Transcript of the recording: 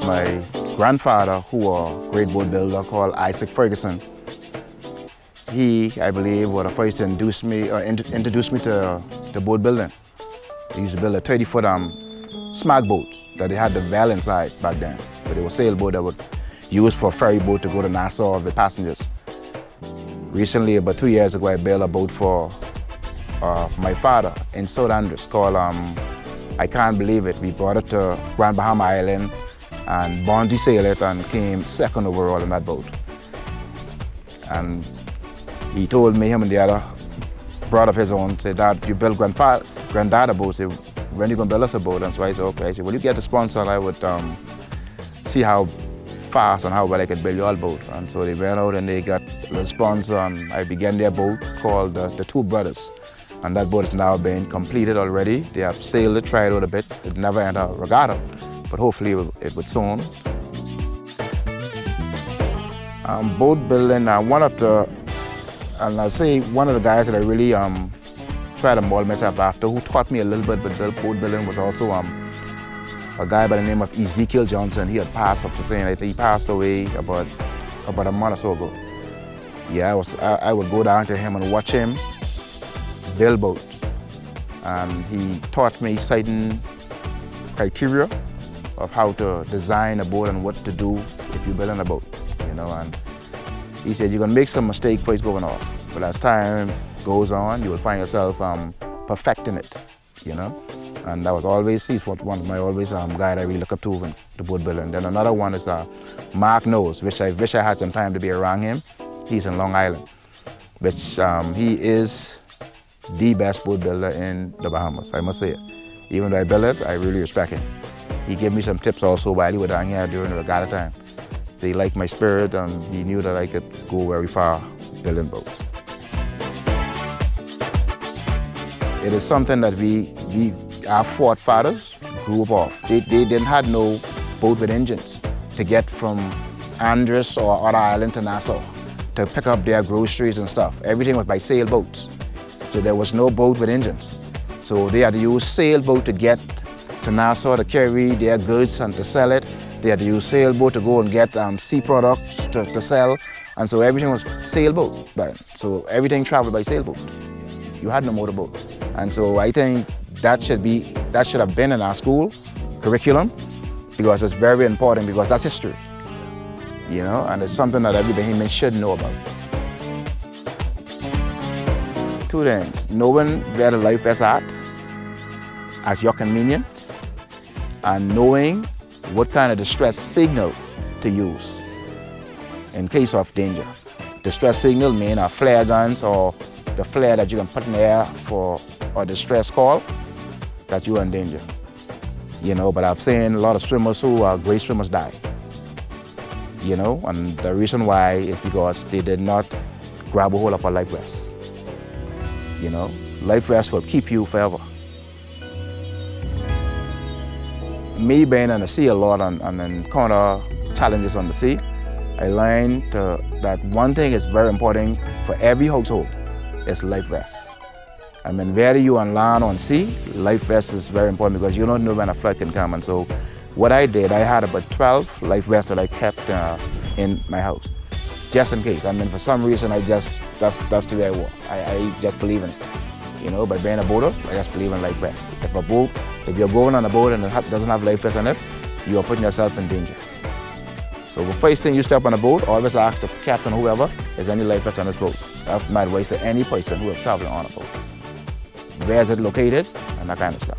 my grandfather, who was a great boat builder called Ferguson. He, I believe, was the first to introduce me to boat building. He used to build a 30-foot smack boat that they had the well inside back then. But they were sailboat that would use for a ferry boat to go to Nassau with passengers. Recently, about 2 years ago, I built a boat for my father in South Andres called, I can't believe it. We brought it to Grand Bahamas Island and Bonji sailed it and came second overall in that boat. And he told me, him and the other brother of his own, said, "Dad, you built granddad a boat. Said, when are you going to build us a boat?" And so I said, okay. I said, well, you get the sponsor and I would see how fast and how well I could build your boat. And so they went out and they got the sponsor and I began their boat called the Two Brothers. And that boat is now being completed already. They have sailed it, tried out a bit. It never entered a regatta, but hopefully it would soon. Boat building, one of the guys that I really tried to mold myself after, who taught me a little bit with boat building, was also a guy by the name of Ezekiel Johnson. He had passed up the same. I think he passed away about a month or so ago. Yeah, I would go down to him and watch him build boats. And he taught me certain criteria of how to design a boat and what to do if you're building a boat, you know. And he said, you're gonna make some mistake first going off, but as time goes on, you will find yourself perfecting it, you know. And that was always, he's one of my guy that I really look up to in the boat building. Then another one is Mark Knowles, which I wish I had some time to be around him. He's in Long Island, which he is the best boat builder in the Bahamas, I must say it. Even though I build it, I really respect him. He gave me some tips also while he was down here during the regatta time. So he liked my spirit and he knew that I could go very far building boats. It is something that our forefathers grew up off. They didn't have no boat with engines to get from Andres or other island to Nassau to pick up their groceries and stuff. Everything was by sailboats. So there was no boat with engines. So they had to use sailboat to get to Nassau to carry their goods and to sell it. They had to use sailboat to go and get sea products to sell. And so everything was sailboat. So everything traveled by sailboat. You had no motorboat. And so I think that should have been in our school curriculum, because it's very important, because that's history, you know, and it's something that every Bahamian should know about. Two things: knowing where the life is at your convenience, and knowing what kind of distress signal to use in case of danger. Distress signal mean flare guns, or the flare that you can put in the air for a distress call that you are in danger. You know, but I've seen a lot of swimmers who are great swimmers die. You know, and the reason why is because they did not grab a hold of a life vest. You know, life vest will keep you forever. Me being in the sea a lot and encounter challenges on the sea, I learned that one thing is very important for every household is life vest. I mean, whether you on land or on sea, life vest is very important, because you don't know when a flood can come. And so what I did, I had about 12 life vests that I kept in my house, just in case. I mean, for some reason, that's the way I walk. I just believe in it. You know, by being a boater, I just believe in life vests. If you're going on a boat and it doesn't have life vest on it, you are putting yourself in danger. So the first thing you step on a boat, always ask the captain or whoever, is any life vest on this boat? That's my advice to any person who is traveling on a boat. Where is it located? And that kind of stuff.